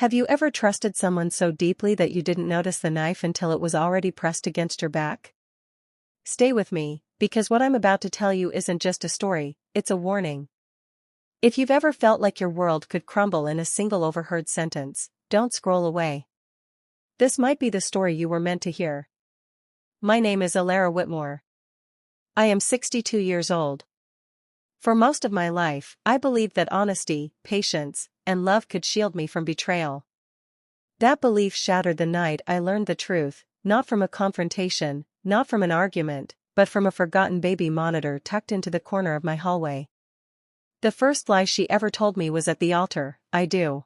Have you ever trusted someone so deeply that you didn't notice the knife until it was already pressed against your back? Stay with me, because what I'm about to tell you isn't just a story, it's a warning. If you've ever felt like your world could crumble in a single overheard sentence, don't scroll away. This might be the story you were meant to hear. My name is Alara Whitmore. I am 62 years old. For most of my life, I believed that honesty, patience, and love could shield me from betrayal. That belief shattered the night I learned the truth, not from a confrontation, not from an argument, but from a forgotten baby monitor tucked into the corner of my hallway. The first lie she ever told me was at the altar, "I do."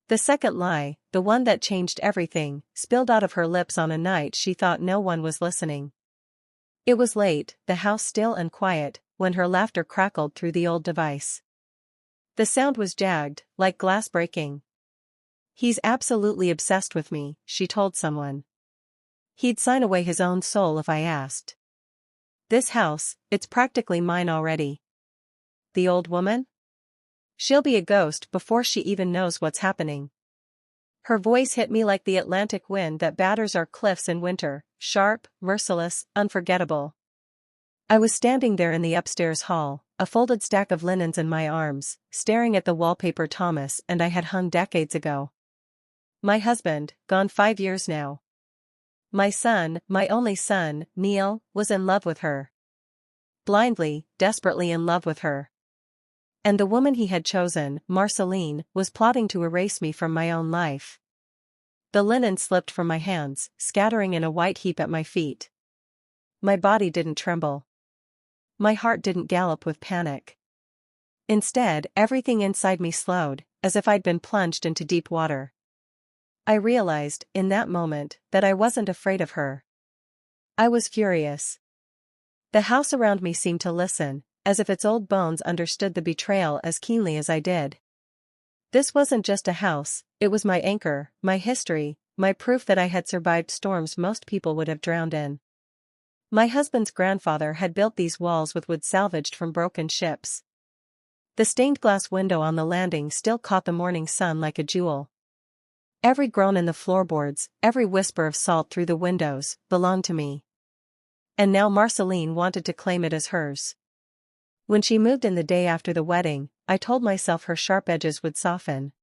The second lie, the one that changed everything, spilled out of her lips on a night she thought no one was listening. It was late, the house still and quiet, when her laughter crackled through the old device. The sound was jagged, like glass breaking. "He's absolutely obsessed with me," she told someone. "He'd sign away his own soul if I asked. This house, it's practically mine already." The old woman? She'll be a ghost before she even knows what's happening. Her voice hit me like the Atlantic wind that batters our cliffs in winter, sharp, merciless, unforgettable. I was standing there in the upstairs hall, a folded stack of linens in my arms, staring at the wallpaper Thomas and I had hung decades ago. My husband, gone 5 years now. My son, my only son, Neil, was in love with her. Blindly, desperately in love with her. And the woman he had chosen, Marceline, was plotting to erase me from my own life. The linen slipped from my hands, scattering in a white heap at my feet. My body didn't tremble. My heart didn't gallop with panic. Instead, everything inside me slowed, as if I'd been plunged into deep water. I realized, in that moment, that I wasn't afraid of her. I was furious. The house around me seemed to listen, as if its old bones understood the betrayal as keenly as I did. This wasn't just a house, it was my anchor, my history, my proof that I had survived storms most people would have drowned in. My husband's grandfather had built these walls with wood salvaged from broken ships. The stained glass window on the landing still caught the morning sun like a jewel. Every groan in the floorboards, every whisper of salt through the windows, belonged to me. And now Marceline wanted to claim it as hers. When she moved in the day after the wedding, I told myself her sharp edges would soften.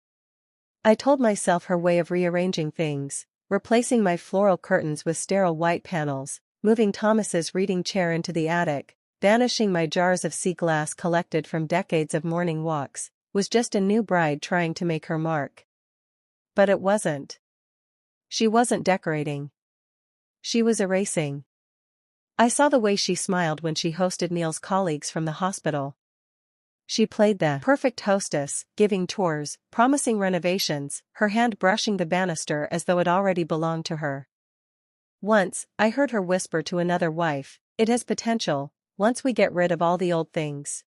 I told myself her way of rearranging things, replacing my floral curtains with sterile white panels, moving Thomas's reading chair into the attic, vanishing my jars of sea glass collected from decades of morning walks, was just a new bride trying to make her mark. But it wasn't. She wasn't decorating. She was erasing. I saw the way she smiled when she hosted Neil's colleagues from the hospital. She played the perfect hostess, giving tours, promising renovations, her hand brushing the banister as though it already belonged to her. Once, I heard her whisper to another wife, "It has potential, once we get rid of all the old things."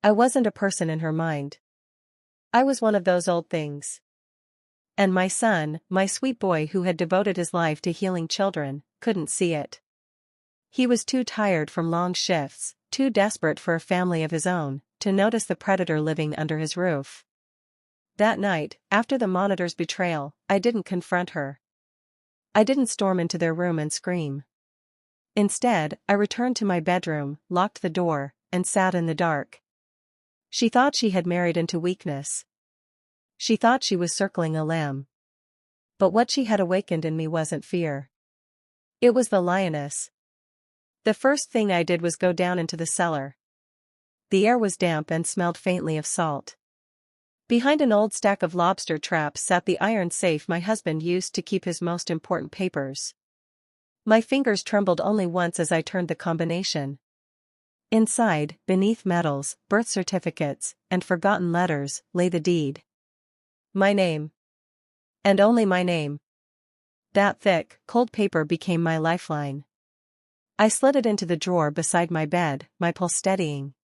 I wasn't a person in her mind. I was one of those old things. And my son, my sweet boy who had devoted his life to healing children, couldn't see it. He was too tired from long shifts, too desperate for a family of his own, to notice the predator living under his roof. That night, after the monitor's betrayal, I didn't confront her. I didn't storm into their room and scream. Instead, I returned to my bedroom, locked the door, and sat in the dark. She thought she had married into weakness. She thought she was circling a lamb. But what she had awakened in me wasn't fear. It was the lioness. The first thing I did was go down into the cellar. The air was damp and smelled faintly of salt. Behind an old stack of lobster traps sat the iron safe my husband used to keep his most important papers. My fingers trembled only once as I turned the combination. Inside, beneath medals, birth certificates, and forgotten letters, lay the deed. My name. And only my name. That thick, cold paper became my lifeline. I slid it into the drawer beside my bed, my pulse steadying.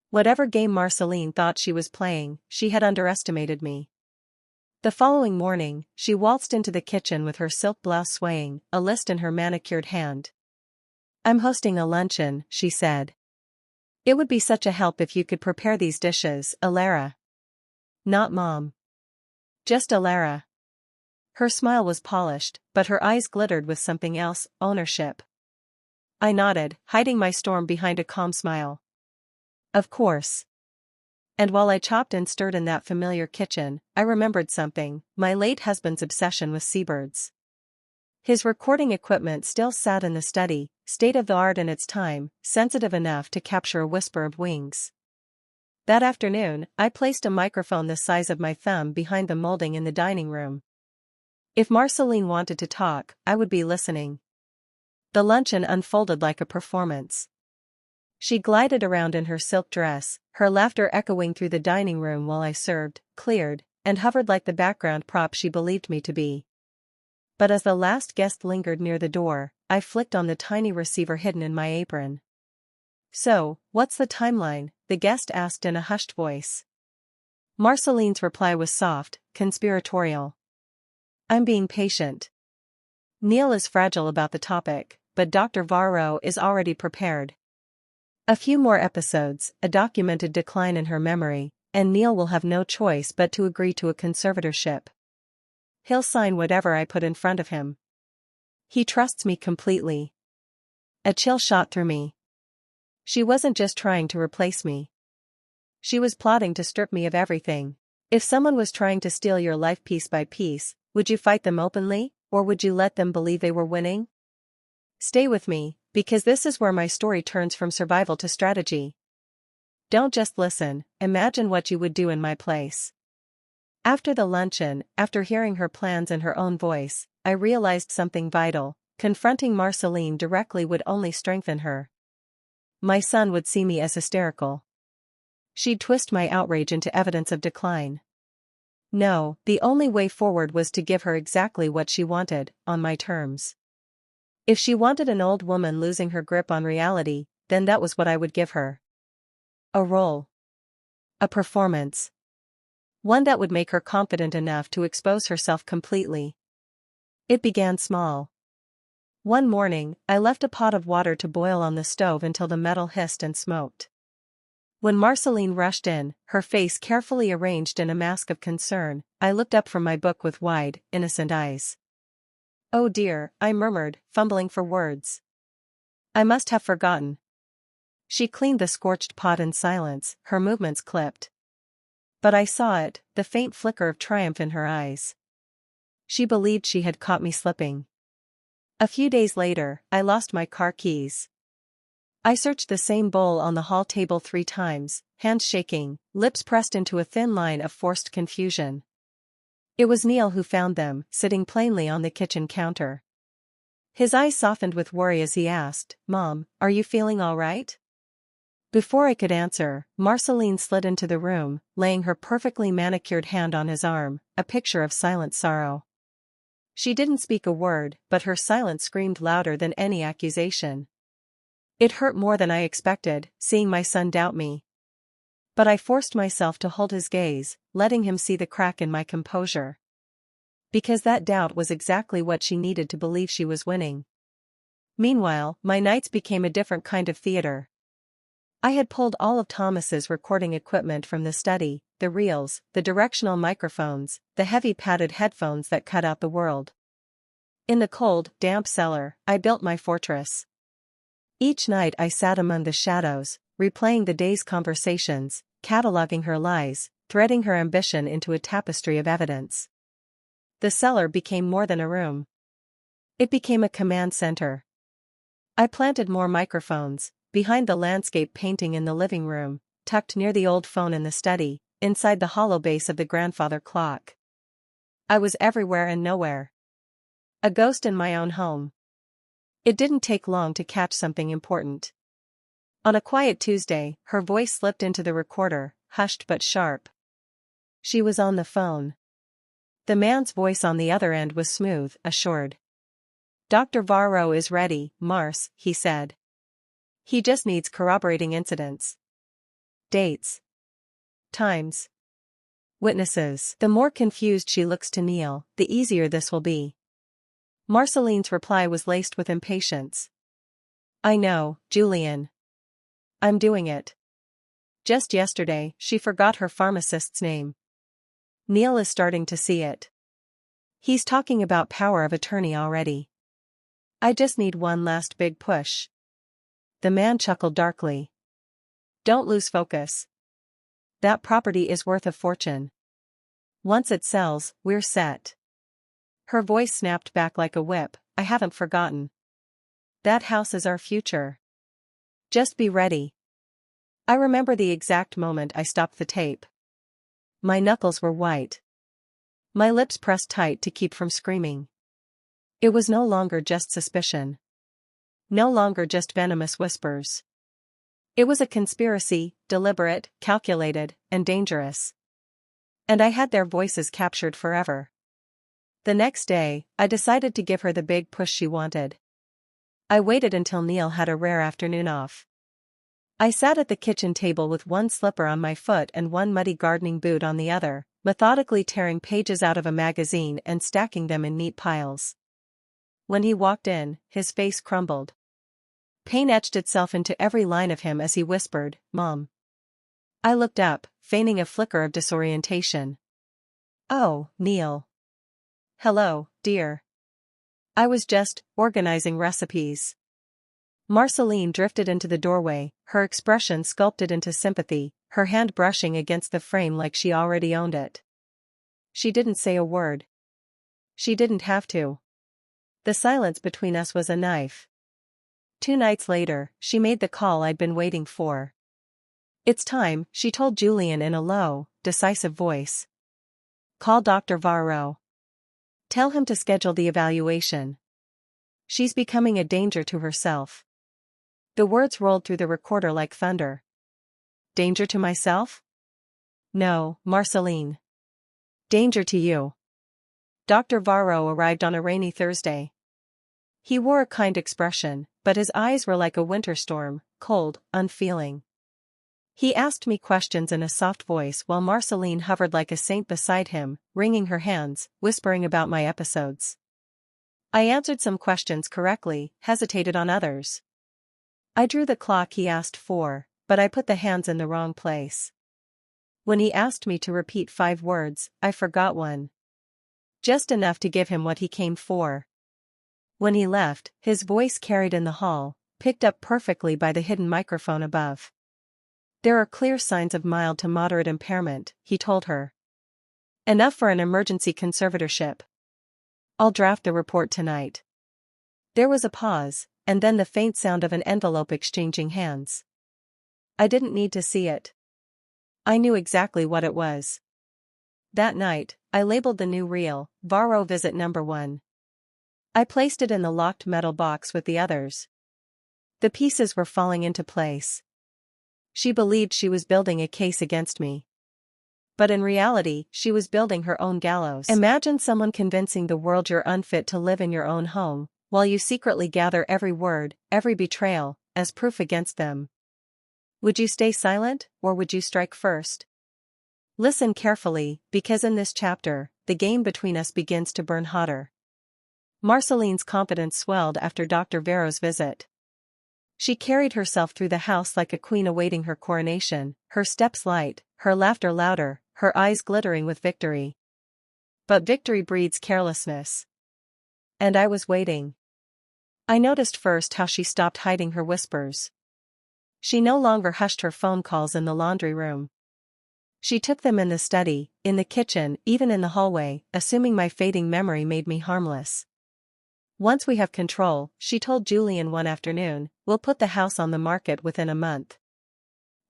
Whatever game Marceline thought she was playing, she had underestimated me. The following morning, she waltzed into the kitchen with her silk blouse swaying, a list in her manicured hand. "I'm hosting a luncheon," she said. "It would be such a help if you could prepare these dishes, Alara." "Not Mom." Just Alara. Her smile was polished, but her eyes glittered with something else, ownership. I nodded, hiding my storm behind a calm smile. Of course. And while I chopped and stirred in that familiar kitchen, I remembered something, my late husband's obsession with seabirds. His recording equipment still sat in the study, state-of-the-art in its time, sensitive enough to capture a whisper of wings. That afternoon, I placed a microphone the size of my thumb behind the molding in the dining room. If Marceline wanted to talk, I would be listening. The luncheon unfolded like a performance. She glided around in her silk dress, her laughter echoing through the dining room while I served, cleared, and hovered like the background prop she believed me to be. But as the last guest lingered near the door, I flicked on the tiny receiver hidden in my apron. So, what's the timeline? The guest asked in a hushed voice. Marceline's reply was soft, conspiratorial. I'm being patient. Neil is fragile about the topic, but Dr. Varro is already prepared. A few more episodes, a documented decline in her memory, and Neil will have no choice but to agree to a conservatorship. He'll sign whatever I put in front of him. He trusts me completely. A chill shot through me. She wasn't just trying to replace me. She was plotting to strip me of everything. If someone was trying to steal your life piece by piece, would you fight them openly, or would you let them believe they were winning? Stay with me, because this is where my story turns from survival to strategy. Don't just listen, imagine what you would do in my place. After the luncheon, after hearing her plans in her own voice, I realized something vital. Confronting Marceline directly would only strengthen her. My son would see me as hysterical. She'd twist my outrage into evidence of decline. No, the only way forward was to give her exactly what she wanted, on my terms. If she wanted an old woman losing her grip on reality, then that was what I would give her. A role. A performance. One that would make her confident enough to expose herself completely. It began small. One morning, I left a pot of water to boil on the stove until the metal hissed and smoked. When Marceline rushed in, her face carefully arranged in a mask of concern, I looked up from my book with wide, innocent eyes. Oh dear, I murmured, fumbling for words. I must have forgotten. She cleaned the scorched pot in silence, her movements clipped. But I saw it, the faint flicker of triumph in her eyes. She believed she had caught me slipping. A few days later, I lost my car keys. I searched the same bowl on the hall table 3 times, hands shaking, lips pressed into a thin line of forced confusion. It was Neil who found them, sitting plainly on the kitchen counter. His eyes softened with worry as he asked, "Mom, are you feeling all right?" Before I could answer, Marceline slid into the room, laying her perfectly manicured hand on his arm, a picture of silent sorrow. She didn't speak a word, but her silence screamed louder than any accusation. It hurt more than I expected, seeing my son doubt me. But I forced myself to hold his gaze, letting him see the crack in my composure. Because that doubt was exactly what she needed to believe she was winning. Meanwhile, my nights became a different kind of theater. I had pulled all of Thomas's recording equipment from the study, the reels, the directional microphones, the heavy padded headphones that cut out the world. In the cold, damp cellar, I built my fortress. Each night I sat among the shadows, replaying the day's conversations, cataloging her lies, threading her ambition into a tapestry of evidence. The cellar became more than a room. It became a command center. I planted more microphones, behind the landscape painting in the living room, tucked near the old phone in the study, inside the hollow base of the grandfather clock. I was everywhere and nowhere. A ghost in my own home. It didn't take long to catch something important. On a quiet Tuesday, her voice slipped into the recorder, hushed but sharp. She was on the phone. The man's voice on the other end was smooth, assured. "Dr. Varro is ready, Marce," he said. "He just needs corroborating incidents. Dates. Times. Witnesses." The more confused she looks to Neil, the easier this will be. Marceline's reply was laced with impatience. "I know, Julian. I'm doing it." Just yesterday, she forgot her pharmacist's name. Neil is starting to see it. He's talking about power of attorney already. I just need one last big push. The man chuckled darkly. Don't lose focus. That property is worth a fortune. Once it sells, we're set. Her voice snapped back like a whip. I haven't forgotten. That house is our future. Just be ready. I remember the exact moment I stopped the tape. My knuckles were white. My lips pressed tight to keep from screaming. It was no longer just suspicion. No longer just venomous whispers. It was a conspiracy, deliberate, calculated, and dangerous. And I had their voices captured forever. The next day, I decided to give her the big push she wanted. I waited until Neil had a rare afternoon off. I sat at the kitchen table with one slipper on my foot and one muddy gardening boot on the other, methodically tearing pages out of a magazine and stacking them in neat piles. When he walked in, his face crumbled. Pain etched itself into every line of him as he whispered, "Mom." I looked up, feigning a flicker of disorientation. "Oh, Neil. Hello, dear. I was just organizing recipes." Marceline drifted into the doorway, her expression sculpted into sympathy, her hand brushing against the frame like she already owned it. She didn't say a word. She didn't have to. The silence between us was a knife. 2 nights later, she made the call I'd been waiting for. "It's time," she told Julian in a low, decisive voice. "Call Dr. Varro. Tell him to schedule the evaluation. She's becoming a danger to herself." The words rolled through the recorder like thunder. Danger to myself? No, Marceline. Danger to you. Dr. Varro arrived on a rainy Thursday. He wore a kind expression, but his eyes were like a winter storm, cold, unfeeling. He asked me questions in a soft voice while Marceline hovered like a saint beside him, wringing her hands, whispering about my episodes. I answered some questions correctly, hesitated on others. I drew the clock he asked for, but I put the hands in the wrong place. When he asked me to repeat 5 words, I forgot one. Just enough to give him what he came for. When he left, his voice carried in the hall, picked up perfectly by the hidden microphone above. "There are clear signs of mild to moderate impairment," he told her. "Enough for an emergency conservatorship. I'll draft the report tonight." There was a pause, and then the faint sound of an envelope exchanging hands. I didn't need to see it. I knew exactly what it was. That night, I labeled the new reel, Varro Visit Number 1. I placed it in the locked metal box with the others. The pieces were falling into place. She believed she was building a case against me. But in reality, she was building her own gallows. Imagine someone convincing the world you're unfit to live in your own home, while you secretly gather every word, every betrayal, as proof against them. Would you stay silent, or would you strike first? Listen carefully, because in this chapter, the game between us begins to burn hotter. Marceline's confidence swelled after Dr. Varro's visit. She carried herself through the house like a queen awaiting her coronation, her steps light, her laughter louder, her eyes glittering with victory. But victory breeds carelessness. And I was waiting. I noticed first how she stopped hiding her whispers. She no longer hushed her phone calls in the laundry room. She took them in the study, in the kitchen, even in the hallway, assuming my fading memory made me harmless. "Once we have control," she told Julian one afternoon, "we'll put the house on the market within a month.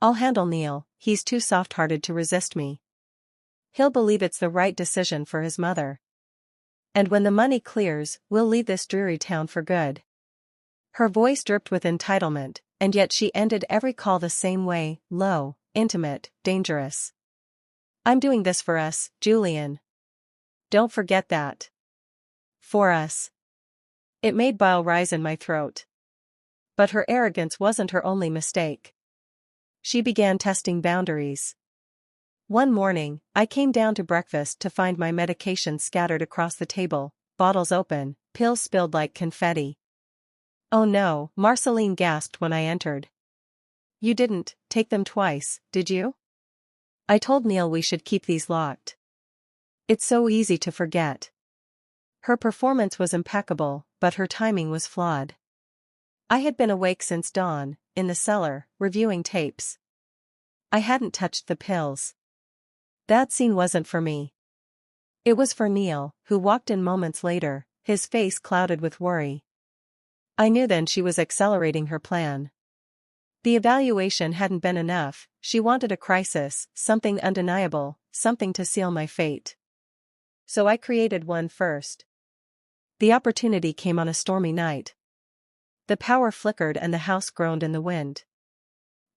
I'll handle Neil, he's too soft-hearted to resist me. He'll believe it's the right decision for his mother. And when the money clears, we'll leave this dreary town for good." Her voice dripped with entitlement, and yet she ended every call the same way, low, intimate, dangerous. "I'm doing this for us, Julian. Don't forget that. For us." It made bile rise in my throat. But her arrogance wasn't her only mistake. She began testing boundaries. One morning, I came down to breakfast to find my medication scattered across the table, bottles open, pills spilled like confetti. "Oh no," Marceline gasped when I entered. "You didn't take them twice, did you? I told Neil we should keep these locked." It's so easy to forget. Her performance was impeccable, but her timing was flawed. I had been awake since dawn, in the cellar, reviewing tapes. I hadn't touched the pills. That scene wasn't for me. It was for Neil, who walked in moments later, his face clouded with worry. I knew then she was accelerating her plan. The evaluation hadn't been enough, she wanted a crisis, something undeniable, something to seal my fate. So I created one first. The opportunity came on a stormy night. The power flickered and the house groaned in the wind.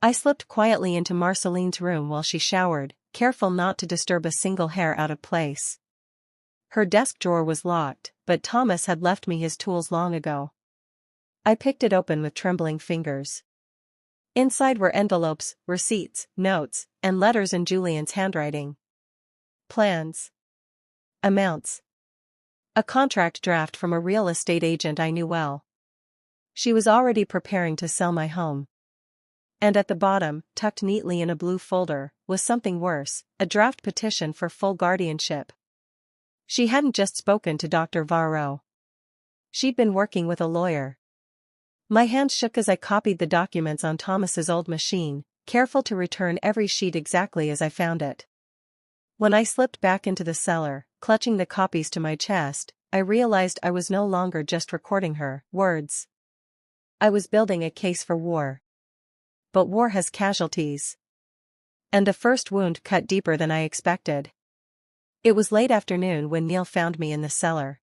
I slipped quietly into Marceline's room while she showered, careful not to disturb a single hair out of place. Her desk drawer was locked, but Thomas had left me his tools long ago. I picked it open with trembling fingers. Inside were envelopes, receipts, notes, and letters in Julian's handwriting. Plans. Amounts. A contract draft from a real estate agent I knew well. She was already preparing to sell my home. And at the bottom, tucked neatly in a blue folder, was something worse, a draft petition for full guardianship. She hadn't just spoken to Dr. Varro. She'd been working with a lawyer. My hands shook as I copied the documents on Thomas's old machine, careful to return every sheet exactly as I found it. When I slipped back into the cellar, clutching the copies to my chest, I realized I was no longer just recording her words. I was building a case for war. But war has casualties. And the first wound cut deeper than I expected. It was late afternoon when Neil found me in the cellar.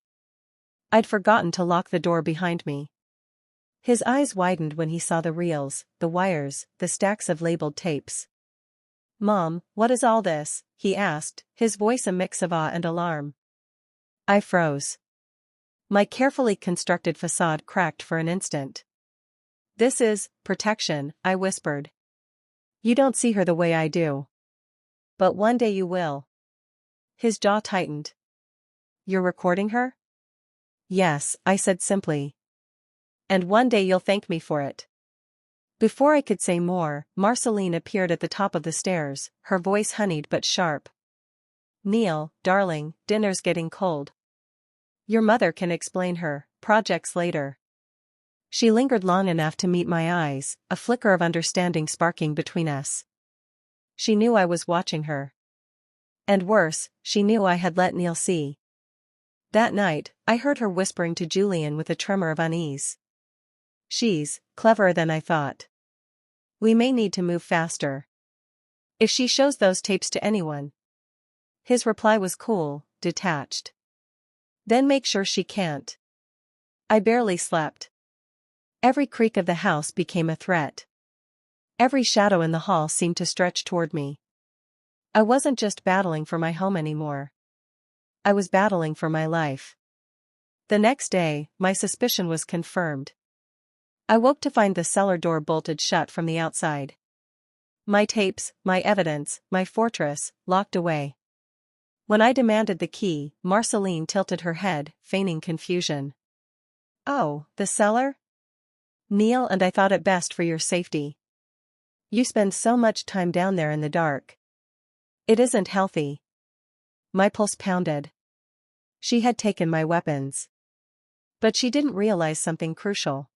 I'd forgotten to lock the door behind me. His eyes widened when he saw the reels, the wires, the stacks of labeled tapes. "Mom, what is all this?" he asked, his voice a mix of awe and alarm. I froze. My carefully constructed facade cracked for an instant. "This is protection," I whispered. "You don't see her the way I do. But one day you will." His jaw tightened. "You're recording her?" "Yes," I said simply. "And one day you'll thank me for it." Before I could say more, Marceline appeared at the top of the stairs, her voice honeyed but sharp. "Neil, darling, dinner's getting cold. Your mother can explain her projects later." She lingered long enough to meet my eyes, a flicker of understanding sparking between us. She knew I was watching her. And worse, she knew I had let Neil see. That night, I heard her whispering to Julian with a tremor of unease. "She's cleverer than I thought. We may need to move faster. If she shows those tapes to anyone." His reply was cool, detached. "Then make sure she can't." I barely slept. Every creak of the house became a threat. Every shadow in the hall seemed to stretch toward me. I wasn't just battling for my home anymore. I was battling for my life. The next day, my suspicion was confirmed. I woke to find the cellar door bolted shut from the outside. My tapes, my evidence, my fortress, locked away. When I demanded the key, Marceline tilted her head, feigning confusion. "Oh, the cellar? Neil and I thought it best for your safety. You spend so much time down there in the dark. It isn't healthy." My pulse pounded. She had taken my weapons. But she didn't realize something crucial.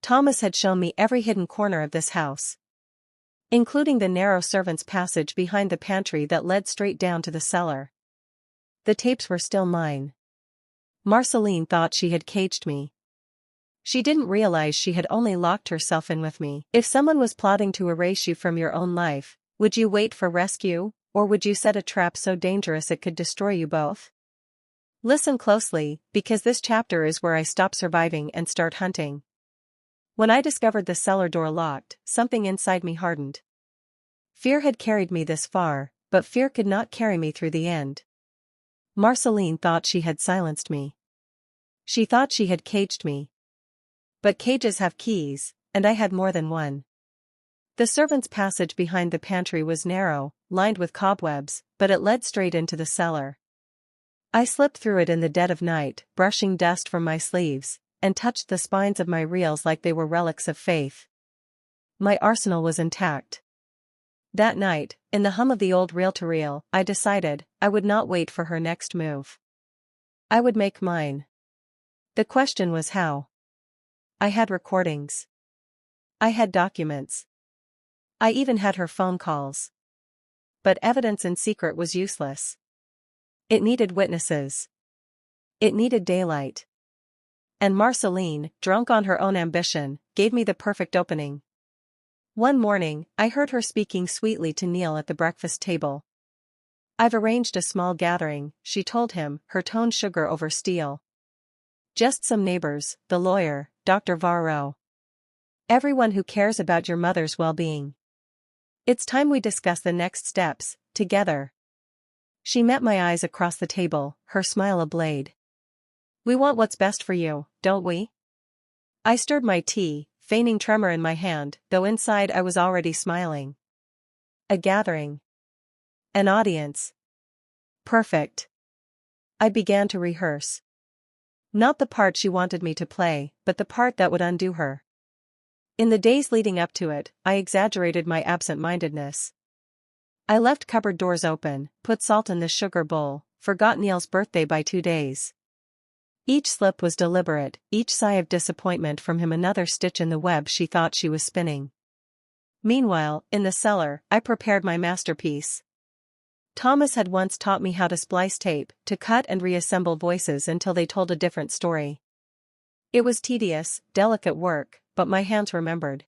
Thomas had shown me every hidden corner of this house, including the narrow servants' passage behind the pantry that led straight down to the cellar. The tapes were still mine. Marceline thought she had caged me. She didn't realize she had only locked herself in with me. If someone was plotting to erase you from your own life, would you wait for rescue, or would you set a trap so dangerous it could destroy you both? Listen closely, because this chapter is where I stop surviving and start hunting. When I discovered the cellar door locked, something inside me hardened. Fear had carried me this far, but fear could not carry me through the end. Marceline thought she had silenced me. She thought she had caged me. But cages have keys, and I had more than one. The servants' passage behind the pantry was narrow, lined with cobwebs, but it led straight into the cellar. I slipped through it in the dead of night, brushing dust from my sleeves, and touched the spines of my reels like they were relics of faith. My arsenal was intact. That night, in the hum of the old reel-to-reel, I decided I would not wait for her next move. I would make mine. The question was how. I had recordings. I had documents. I even had her phone calls. But evidence in secret was useless. It needed witnesses. It needed daylight. And Marceline, drunk on her own ambition, gave me the perfect opening. One morning, I heard her speaking sweetly to Neil at the breakfast table. "I've arranged a small gathering," she told him, her tone sugar over steel. "Just some neighbors, the lawyer, Dr. Varro. Everyone who cares about your mother's well-being. It's time we discuss the next steps, together." She met my eyes across the table, her smile ablaze. "We want what's best for you, don't we?" I stirred my tea, feigning tremor in my hand, though inside I was already smiling. A gathering. An audience. Perfect. I began to rehearse. Not the part she wanted me to play, but the part that would undo her. In the days leading up to it, I exaggerated my absent-mindedness. I left cupboard doors open, put salt in the sugar bowl, forgot Neil's birthday by 2 days. Each slip was deliberate, each sigh of disappointment from him another stitch in the web she thought she was spinning. Meanwhile, in the cellar, I prepared my masterpiece. Thomas had once taught me how to splice tape, to cut and reassemble voices until they told a different story. It was tedious, delicate work, but my hands remembered.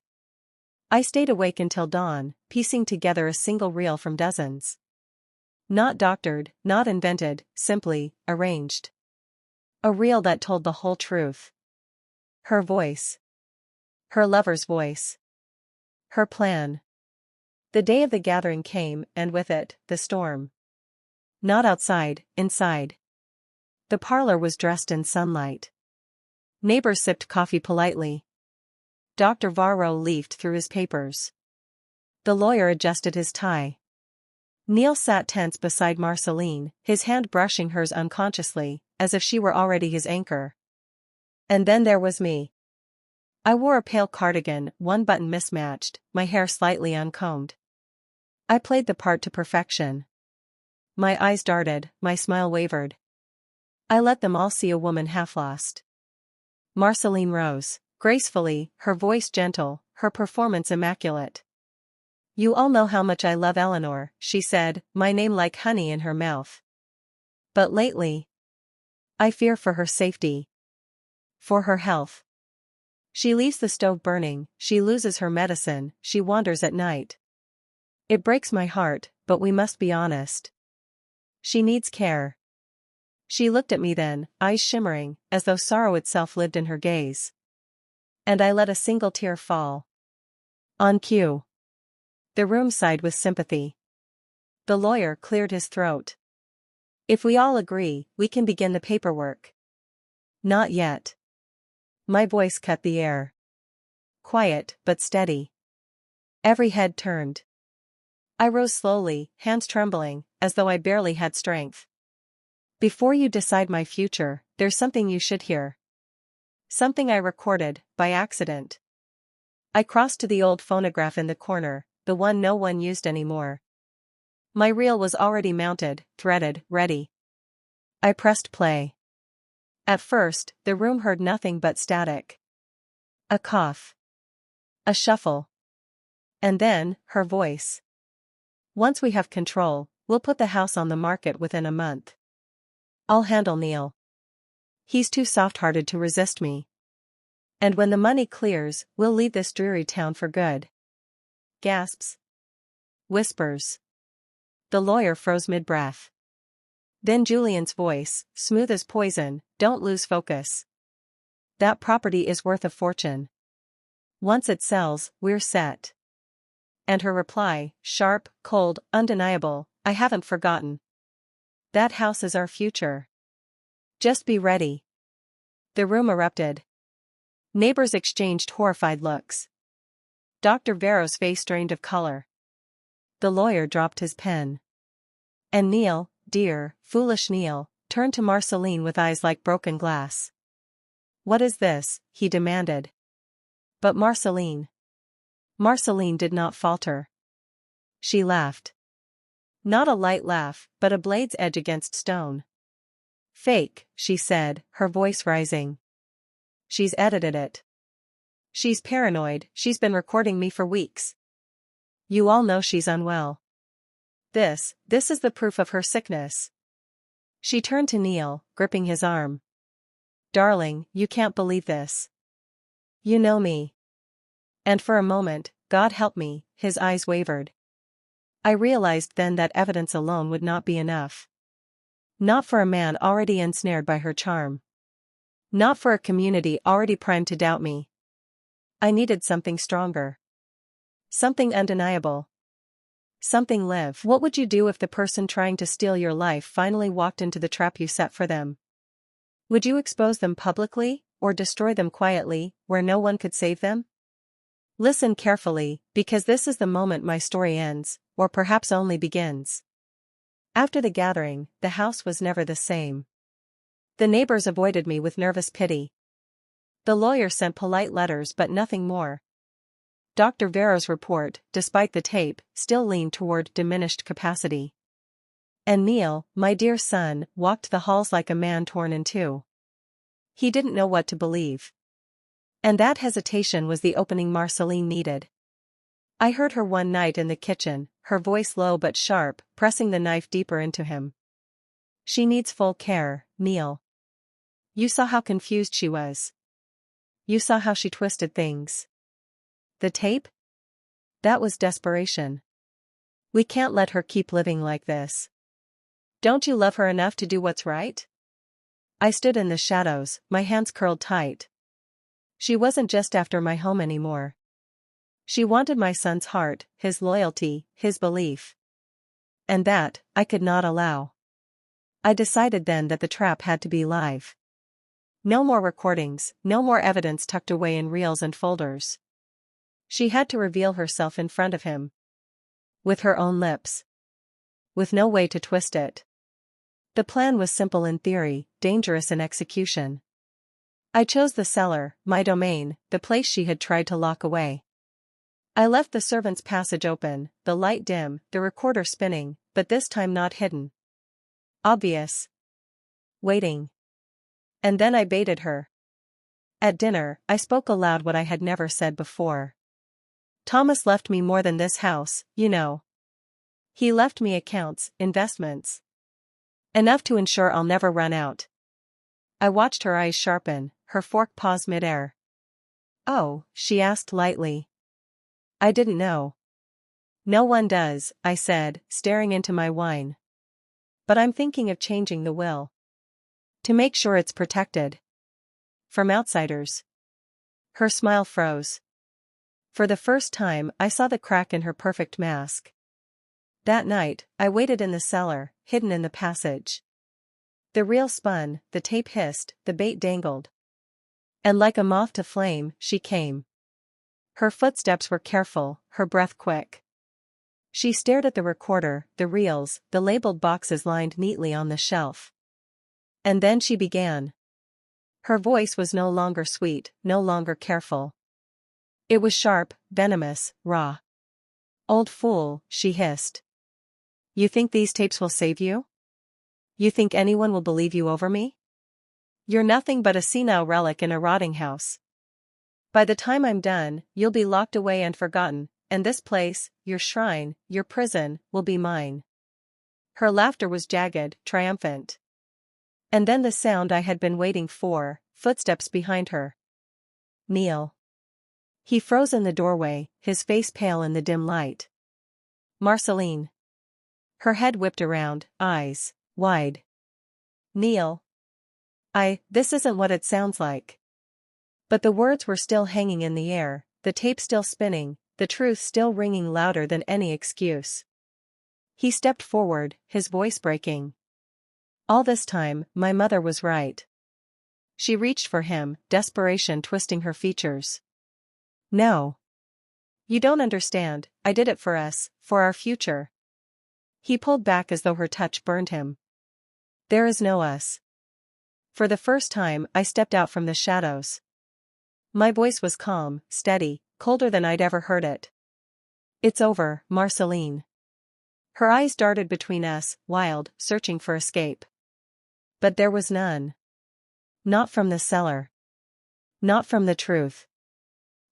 I stayed awake until dawn, piecing together a single reel from dozens. Not doctored, not invented, simply arranged. A reel that told the whole truth. Her voice. Her lover's voice. Her plan. The day of the gathering came, and with it, the storm. Not outside, inside. The parlor was dressed in sunlight. Neighbors sipped coffee politely. Dr. Varro leafed through his papers. The lawyer adjusted his tie. Neil sat tense beside Marceline, his hand brushing hers unconsciously, as if she were already his anchor. And then there was me. I wore a pale cardigan, one button mismatched, my hair slightly uncombed. I played the part to perfection. My eyes darted, my smile wavered. I let them all see a woman half lost. Marceline rose, gracefully, her voice gentle, her performance immaculate. "You all know how much I love Eleanor," she said, my name like honey in her mouth. "But lately, I fear for her safety. For her health. She leaves the stove burning, she loses her medicine, she wanders at night. It breaks my heart, but we must be honest. She needs care." She looked at me then, eyes shimmering, as though sorrow itself lived in her gaze. And I let a single tear fall. On cue. The room sighed with sympathy. The lawyer cleared his throat. "If we all agree, we can begin the paperwork." "Not yet." My voice cut the air. Quiet, but steady. Every head turned. I rose slowly, hands trembling, as though I barely had strength. "Before you decide my future, there's something you should hear. Something I recorded, by accident." I crossed to the old phonograph in the corner, the one no one used anymore. My reel was already mounted, threaded, ready. I pressed play. At first, the room heard nothing but static. A cough. A shuffle. And then, her voice. "Once we have control, we'll put the house on the market within a month. I'll handle Neil. He's too soft-hearted to resist me. And when the money clears, we'll leave this dreary town for good." Gasps. Whispers. The lawyer froze mid-breath. Then Julian's voice, smooth as poison, "Don't lose focus. That property is worth a fortune. Once it sells, we're set." And her reply, sharp, cold, undeniable, "I haven't forgotten. That house is our future. Just be ready." The room erupted. Neighbors exchanged horrified looks. Dr. Varro's face drained of color. The lawyer dropped his pen. And Neil, dear, foolish Neil, turned to Marceline with eyes like broken glass. "What is this?" he demanded. But Marceline did not falter. She laughed. Not a light laugh, but a blade's edge against stone. Fake, she said, her voice rising. She's edited it. She's paranoid, she's been recording me for weeks. You all know she's unwell. This is the proof of her sickness. She turned to Neil, gripping his arm. Darling, you can't believe this. You know me. And for a moment, God help me, his eyes wavered. I realized then that evidence alone would not be enough. Not for a man already ensnared by her charm. Not for a community already primed to doubt me. I needed something stronger. Something undeniable. Something live. What would you do if the person trying to steal your life finally walked into the trap you set for them? Would you expose them publicly, or destroy them quietly, where no one could save them? Listen carefully, because this is the moment my story ends, or perhaps only begins. After the gathering, the house was never the same. The neighbors avoided me with nervous pity. The lawyer sent polite letters but nothing more. Dr. Vero's report, despite the tape, still leaned toward diminished capacity. And Neil, my dear son, walked the halls like a man torn in two. He didn't know what to believe. And that hesitation was the opening Marceline needed. I heard her one night in the kitchen, her voice low but sharp, pressing the knife deeper into him. She needs full care, Neil. You saw how confused she was. You saw how she twisted things. The tape? That was desperation. We can't let her keep living like this. Don't you love her enough to do what's right? I stood in the shadows, my hands curled tight. She wasn't just after my home anymore. She wanted my son's heart, his loyalty, his belief. And that, I could not allow. I decided then that the trap had to be live. No more recordings, no more evidence tucked away in reels and folders. She had to reveal herself in front of him. With her own lips. With no way to twist it. The plan was simple in theory, dangerous in execution. I chose the cellar, my domain, the place she had tried to lock away. I left the servants' passage open, the light dim, the recorder spinning, but this time not hidden. Obvious. Waiting. And then I baited her. At dinner, I spoke aloud what I had never said before. Thomas left me more than this house, you know. He left me accounts, investments. Enough to ensure I'll never run out. I watched her eyes sharpen, her fork pause midair. Oh, she asked lightly. I didn't know. No one does, I said, staring into my wine. But I'm thinking of changing the will. To make sure it's protected. From outsiders. Her smile froze. For the first time, I saw the crack in her perfect mask. That night, I waited in the cellar, hidden in the passage. The reel spun, the tape hissed, the bait dangled. And like a moth to flame, she came. Her footsteps were careful, her breath quick. She stared at the recorder, the reels, the labeled boxes lined neatly on the shelf. And then she began. Her voice was no longer sweet, no longer careful. It was sharp, venomous, raw. Old fool, she hissed. You think these tapes will save you? You think anyone will believe you over me? You're nothing but a senile relic in a rotting house. By the time I'm done, you'll be locked away and forgotten, and this place, your shrine, your prison, will be mine. Her laughter was jagged, triumphant. And then the sound I had been waiting for, footsteps behind her. Neil. He froze in the doorway, his face pale in the dim light. Marceline. Her head whipped around, eyes wide. Neil. This isn't what it sounds like. But the words were still hanging in the air, the tape still spinning, the truth still ringing louder than any excuse. He stepped forward, his voice breaking. All this time, my mother was right. She reached for him, desperation twisting her features. No. You don't understand, I did it for us, for our future. He pulled back as though her touch burned him. There is no us. For the first time, I stepped out from the shadows. My voice was calm, steady, colder than I'd ever heard it. It's over, Marceline. Her eyes darted between us, wild, searching for escape. But there was none. Not from the cellar. Not from the truth.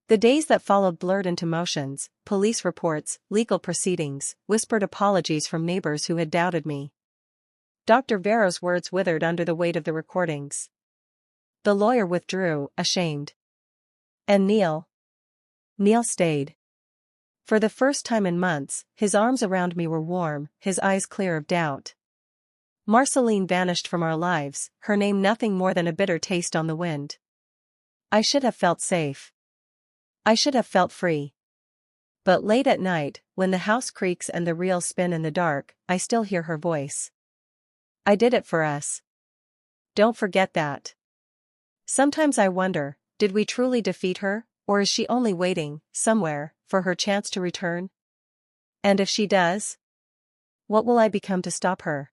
The days that followed blurred into motions, police reports, legal proceedings, whispered apologies from neighbors who had doubted me. Dr. Vero's words withered under the weight of the recordings. The lawyer withdrew, ashamed. And Neil stayed. For the first time in months, his arms around me were warm, his eyes clear of doubt. Marceline vanished from our lives, her name nothing more than a bitter taste on the wind. I should have felt safe. I should have felt free. But late at night, when the house creaks and the reels spin in the dark, I still hear her voice. I did it for us. Don't forget that. Sometimes I wonder, did we truly defeat her, or is she only waiting, somewhere, for her chance to return? And if she does, what will I become to stop her?